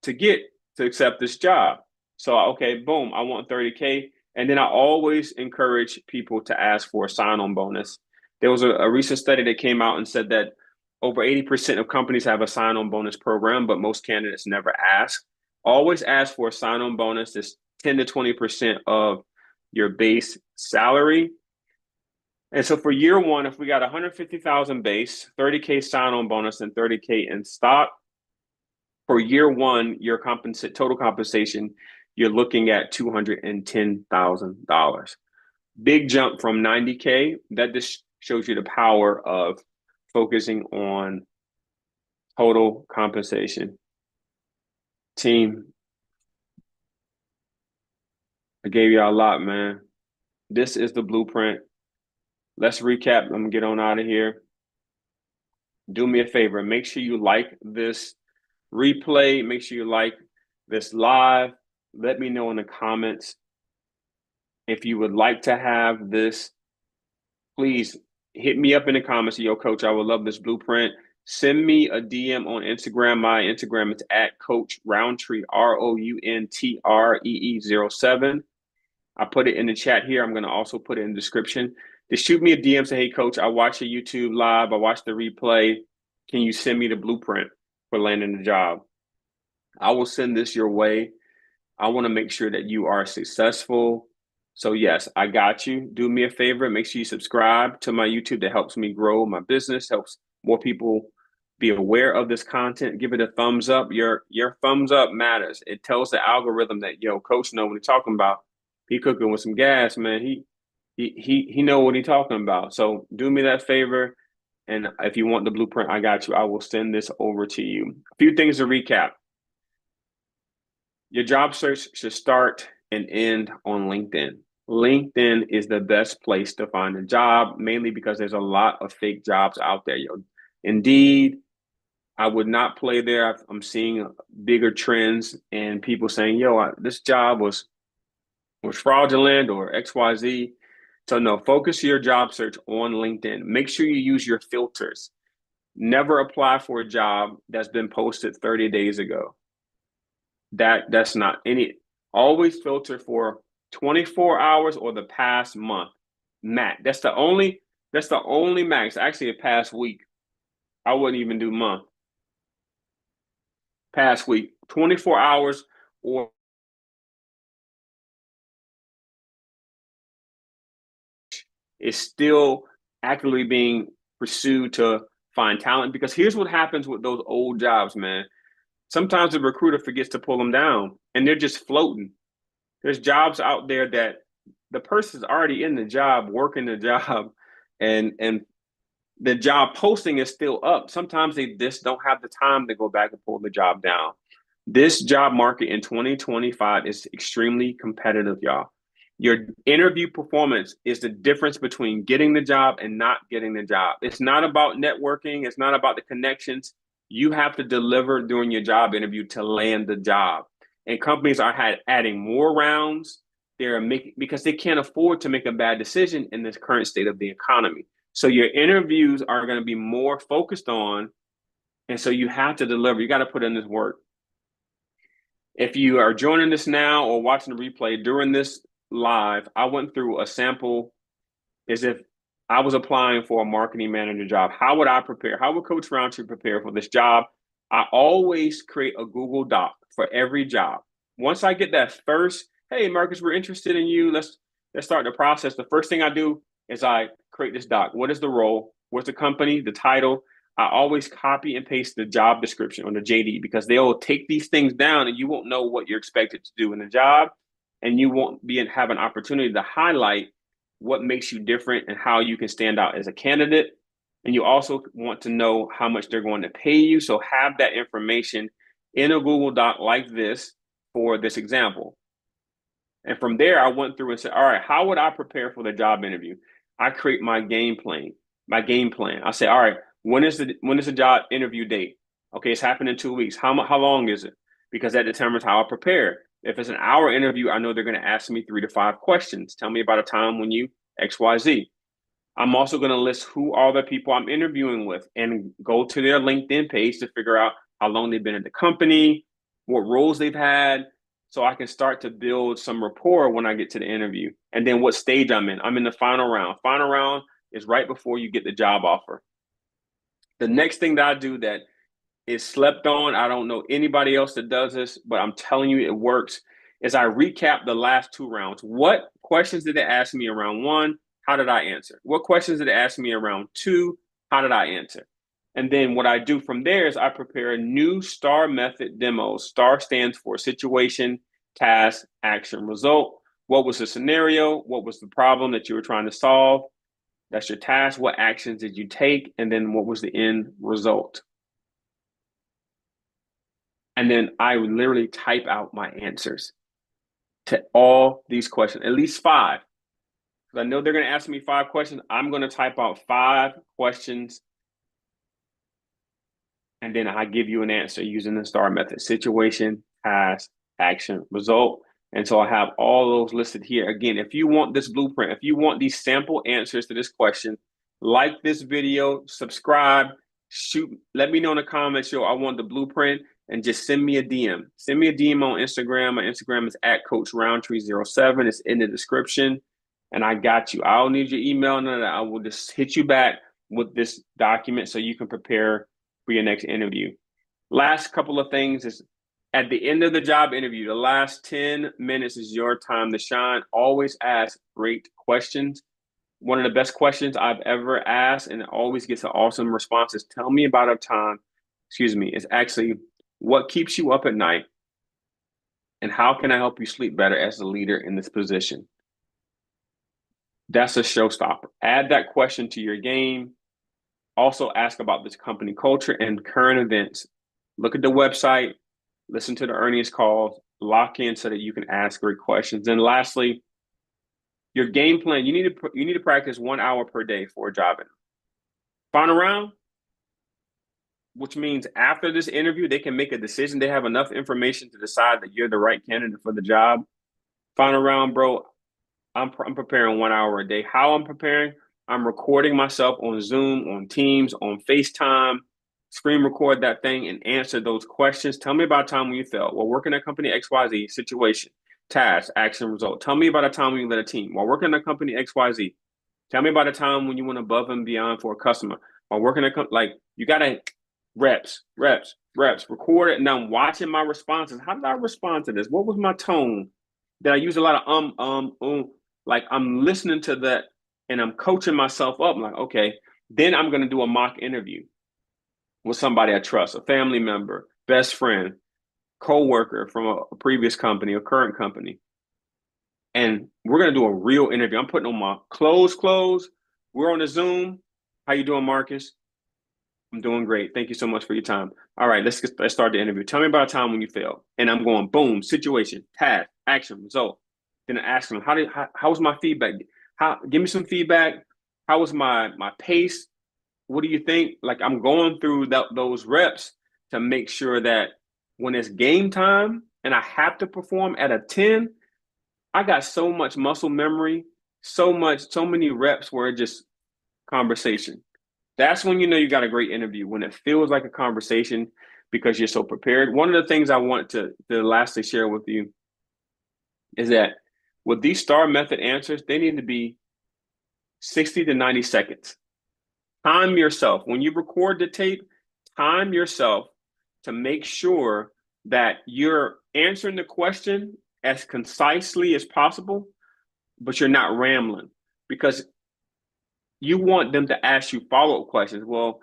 to get to accept this job. So, okay, boom, I want 30K. And then I always encourage people to ask for a sign-on bonus. There was a recent study that came out and said that over 80% of companies have a sign-on bonus program, but most candidates never ask. Always ask for a sign-on bonus that's 10 to 20% of your base salary. And so for year one, if we got 150,000 base, 30K sign-on bonus, and 30K in stock, for year one, your total compensation, you're looking at $210,000. Big jump from 90K. That just shows you the power of focusing on total compensation. Team, I gave you a lot, man. This is the blueprint. Let's recap. I'm gonna get on out of here. Do me a favor. Make sure you like this replay. Make sure you like this live. Let me know in the comments if you would like to have this. Please hit me up in the comments. Yo, coach, I would love this blueprint. Send me a DM on Instagram. My Instagram is at Coach Roundtree, ROUNTREE07. I put it in the chat here. I'm going to also put it in the description. Just shoot me a DM, say, hey, coach, I watched your YouTube live. I watched the replay. Can you send me the blueprint for landing the job? I will send this your way. I want to make sure that you are successful. So yes, I got you. Do me a favor. Make sure you subscribe to my YouTube. That helps me grow my business, helps more people be aware of this content. Give it a thumbs up. Your thumbs up matters. It tells the algorithm that, yo, coach know what he's talking about. He cooking with some gas, man. He know what he's talking about. So do me that favor. And if you want the blueprint, I got you. I will send this over to you. A few things to recap. Your job search should start and end on LinkedIn. LinkedIn is the best place to find a job, mainly because there's a lot of fake jobs out there. Yo, Indeed, I would not play there. I'm seeing bigger trends and people saying, yo, this job was fraudulent or XYZ. So no, focus your job search on LinkedIn. Make sure you use your filters. Never apply for a job that's been posted 30 days ago. That's not any. Always filter for 24 hours or the past month. Max. That's the only max. Actually, a past week. I wouldn't even do month. Past week. 24 hours or is still actively being pursued to find talent. Because here's what happens with those old jobs, man. Sometimes the recruiter forgets to pull them down and they're just floating. There's jobs out there that the person's already in the job, working the job, and the job posting is still up. Sometimes they just don't have the time to go back and pull the job down. This job market in 2025 is extremely competitive, y'all. Your interview performance is the difference between getting the job and not getting the job. It's not about networking. It's not about the connections. You have to deliver during your job interview to land the job. And companies are adding more rounds. They're making because they can't afford to make a bad decision in this current state of the economy. So your interviews are going to be more focused on, and so you have to deliver. You got to put in this work. If you are joining this now or watching the replay during this live, I went through a sample as if I was applying for a marketing manager job. How would I prepare? How would Coach Roundtree prepare for this job? I always create a Google Doc for every job. Once I get that first, hey, Marcus, we're interested in you. Let's start the process. The first thing I do is I create this doc. What is the role? What's the company? The title? I always copy and paste the job description on the JD because they'll take these things down and you won't know what you're expected to do in the job, and you won't have an opportunity to highlight what makes you different and how you can stand out as a candidate. And you also want to know how much they're going to pay you. So have that information in a Google Doc like this for this example. And from there, I went through and said, all right, how would I prepare for the job interview? I create my game plan. I say, all right, when is the job interview date? Okay, it's happening in 2 weeks. How long is it? Because that determines how I prepare. If it's an hour interview, I know they're going to ask me 3 to 5 questions. Tell me about a time when you XYZ. I'm also going to list who are the people I'm interviewing with and go to their LinkedIn page to figure out how long they've been at the company, what roles they've had, so I can start to build some rapport when I get to the interview. And then what stage I'm in. I'm in the final round. Final round is right before you get the job offer. The next thing that I do that is slept on, I don't know anybody else that does this, but I'm telling you it works, is I recap the last 2 rounds. What questions did they ask me around 1? How did I answer? What questions did they ask me around 2? How did I answer? And then what I do from there is I prepare new STAR method demos. STAR stands for situation, task, action, result. What was the scenario? What was the problem that you were trying to solve? That's your task. What actions did you take? And then what was the end result? And then I would literally type out my answers to all these questions, at least 5. Because I know they're going to ask me 5 questions. I'm going to type out 5 questions, and then I give you an answer using the STAR method: situation, task, action, result. And so I have all those listed here. Again, if you want this blueprint, if you want these sample answers to this question, like this video, subscribe, let me know in the comments, yo, I want the blueprint, and just send me a DM. Send me a DM on Instagram. My Instagram is at Coach Roundtree07. It's in the description, and I got you. I don't need your email, none of that. I will just hit you back with this document so you can prepare for your next interview. Last couple of things is at the end of the job interview, the last 10 minutes is your time to shine. Always ask great questions. One of the best questions I've ever asked, and it always gets an awesome response, is tell me about a time, is actually what keeps you up at night and how can I help you sleep better as a leader in this position? That's a showstopper. Add that question to your game. Also ask about this company culture and current events. Look at the website, listen to the earnings calls, lock in so that you can ask great questions. And lastly, your game plan. You need to practice 1 hour per day for a job interview. Final round, which means after this interview, they can make a decision. They have enough information to decide that you're the right candidate for the job. Final round, bro, I'm preparing 1 hour a day. How I'm preparing? I'm recording myself on Zoom, on Teams, on FaceTime, screen record that thing and answer those questions. Tell me about a time when you failed while working at company XYZ, situation, task, action, result. Tell me about a time when you led a team while working at company XYZ. Tell me about a time when you went above and beyond for a customer while working at like you gotta reps, record it. And I'm watching my responses. How did I respond to this? What was my tone? Did I use a lot of like I'm listening to that and I'm coaching myself up. I'm like, okay, then I'm gonna do a mock interview with somebody I trust, a family member, best friend, co-worker from a previous company, a current company. And we're gonna do a real interview. I'm putting on my clothes. We're on the Zoom. How you doing, Marcus? I'm doing great. Thank you so much for your time. All right, let's start the interview. Tell me about a time when you failed. And I'm going boom, situation, task, action, result. Then I ask them, how was my feedback? Give me some feedback. How was my pace? What do you think? Like I'm going through those reps to make sure that when it's game time and I have to perform at a 10, I got so much muscle memory, so many reps where it just conversation. That's when you know you got a great interview, when it feels like a conversation because you're so prepared. One of the things I want to lastly share with you is that with these STAR method answers, they need to be 60 to 90 seconds. Time yourself. When you record the tape, time yourself to make sure that you're answering the question as concisely as possible, but you're not rambling, because you want them to ask you follow-up questions. Well,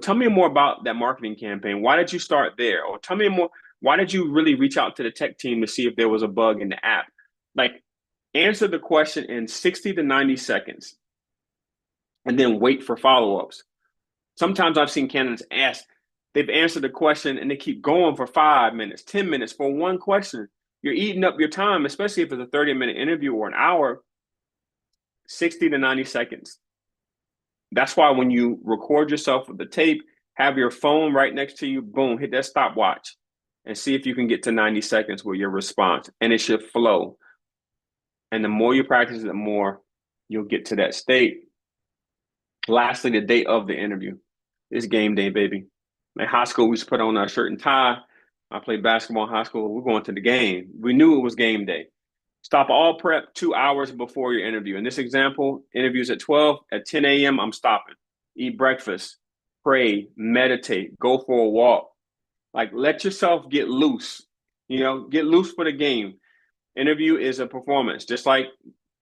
tell me more about that marketing campaign. Why did you start there? Or tell me more, why did you really reach out to the tech team to see if there was a bug in the app? Like, answer the question in 60 to 90 seconds and then wait for follow-ups. Sometimes I've seen candidates they've answered the question and they keep going for 5 minutes, 10 minutes for one question. You're eating up your time, especially if it's a 30-minute interview or an hour. 60 to 90 seconds. That's why when you record yourself with the tape, have your phone right next to you, boom, hit that stopwatch and see if you can get to 90 seconds with your response, and it should flow. And the more you practice, the more you'll get to that state. Lastly, the day of the interview. It's game day, baby. In high school, we used to put on our shirt and tie. I played basketball in high school. We're going to the game. We knew it was game day. Stop all prep 2 hours before your interview. In this example, interviews at 12. At 10 a.m., I'm stopping. Eat breakfast, pray, meditate, go for a walk. Like, let yourself get loose. Get loose for the game. Interview is a performance, just like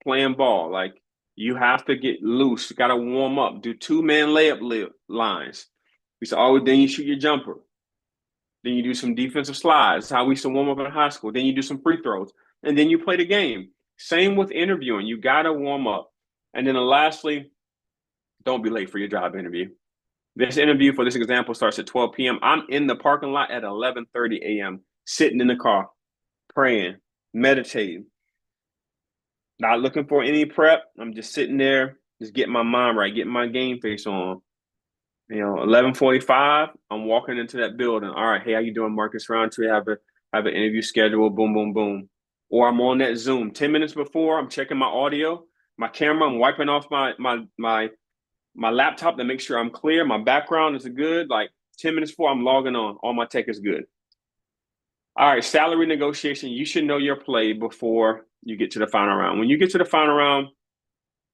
playing ball. Like, you have to get loose. You got to warm up. Do 2-man layup lines. Then you shoot your jumper. Then you do some defensive slides. How we used to warm up in high school. Then you do some free throws, and then you play the game. Same with interviewing. You got to warm up. And then lastly, don't be late for your job interview. This interview for this example starts at 12 p.m. I'm in the parking lot at 11:30 a.m., sitting in the car, praying, meditating, not looking for any prep. I'm just sitting there, just getting my mind right, getting my game face on. 11:45, I'm walking into that building. All right, hey, how you doing, Marcus Roundtree? Have an interview schedule. Boom, boom, boom. Or I'm on that Zoom 10 minutes before. I'm checking my audio, my camera. I'm wiping off my laptop to make sure I'm clear. My background is good. Like 10 minutes before, I'm logging on. All my tech is good. All right, salary negotiation. You should know your play before you get to the final round. When you get to the final round,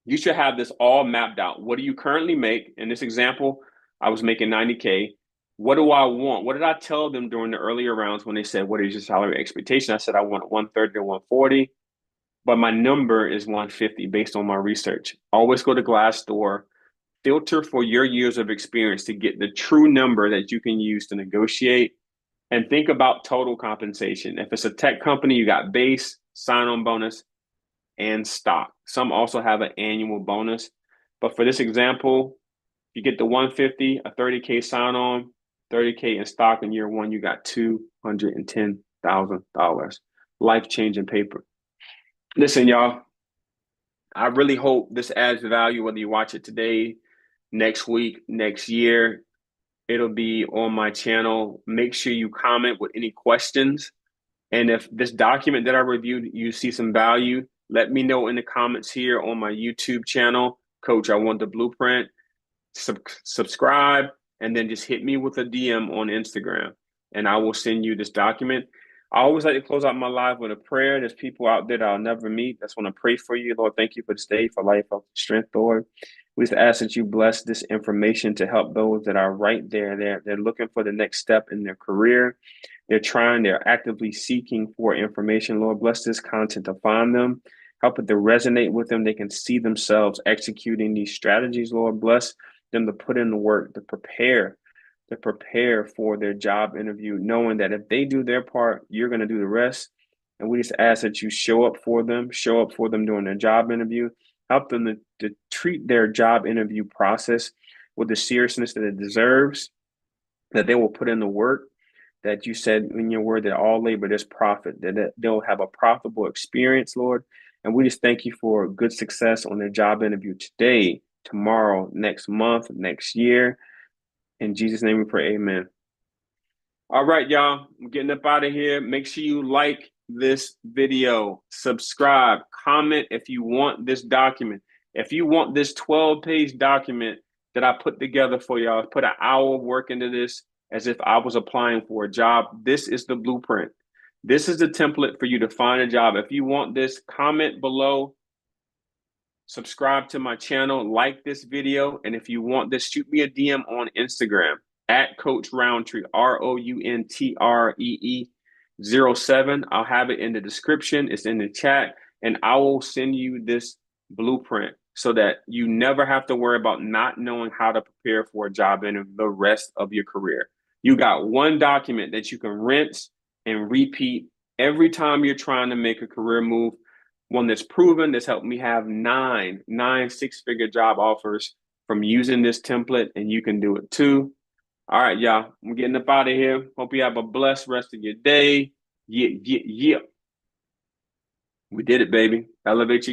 you should have this all mapped out. What do you currently make? In this example, I was making 90K. What do I want? What did I tell them during the earlier rounds when they said, what is your salary expectation? I said, I want 130 to 140, but my number is 150 based on my research. Always go to Glassdoor, filter for your years of experience to get the true number that you can use to negotiate, and think about total compensation. If it's a tech company, you got base, sign-on bonus, and stock. Some also have an annual bonus. But for this example, you get the 150, a 30K sign on, 30K in stock in year one, you got $210,000. Life-changing paper. Listen, y'all, I really hope this adds value, whether you watch it today, next week, next year. It'll be on my channel. Make sure you comment with any questions. And if this document that I reviewed, you see some value, let me know in the comments here on my YouTube channel. Coach, I want the blueprint. Subscribe, and then just hit me with a DM on Instagram, and I will send you this document. I always like to close out my live with a prayer. There's people out there that I'll never meet. That's when I pray for you, Lord. Thank you for this day, for life, for strength, Lord. We just ask that you bless this information to help those that are right there. They're looking for the next step in their career. They're actively seeking for information. Lord, bless this content to find them. Help it to resonate with them. They can see themselves executing these strategies. Lord, bless them to put in the work, to prepare for their job interview, knowing that if they do their part, you're going to do the rest. And we just ask that you show up for them during their job interview. Help them to treat their job interview process with the seriousness that it deserves, that they will put in the work, that you said in your word that all labor there's profit, that they'll have a profitable experience, Lord. And we just thank you for good success on their job interview today, tomorrow, next month, next year. In Jesus' name we pray, amen. All right, y'all, I'm getting up out of here. Make sure you like this video, subscribe, comment if you want this document. If you want this 12-page document that I put together for y'all, put an hour of work into this as if I was applying for a job. This is the blueprint. This is the template for you to find a job. If you want this, comment below. Subscribe to my channel, like this video, and if you want this, shoot me a DM on Instagram at Coach Roundtree, ROUNTREE07. I'll have it in the description. It's in the chat, and I will send you this blueprint so that you never have to worry about not knowing how to prepare for a job in the rest of your career. You got one document that you can rinse and repeat every time you're trying to make a career move. One that's proven, that's helped me have nine six-figure job offers from using this template, and you can do it too. All right, y'all, I'm getting up out of here. Hope you have a blessed rest of your day. Yeah. We did it, baby. Elevate your game.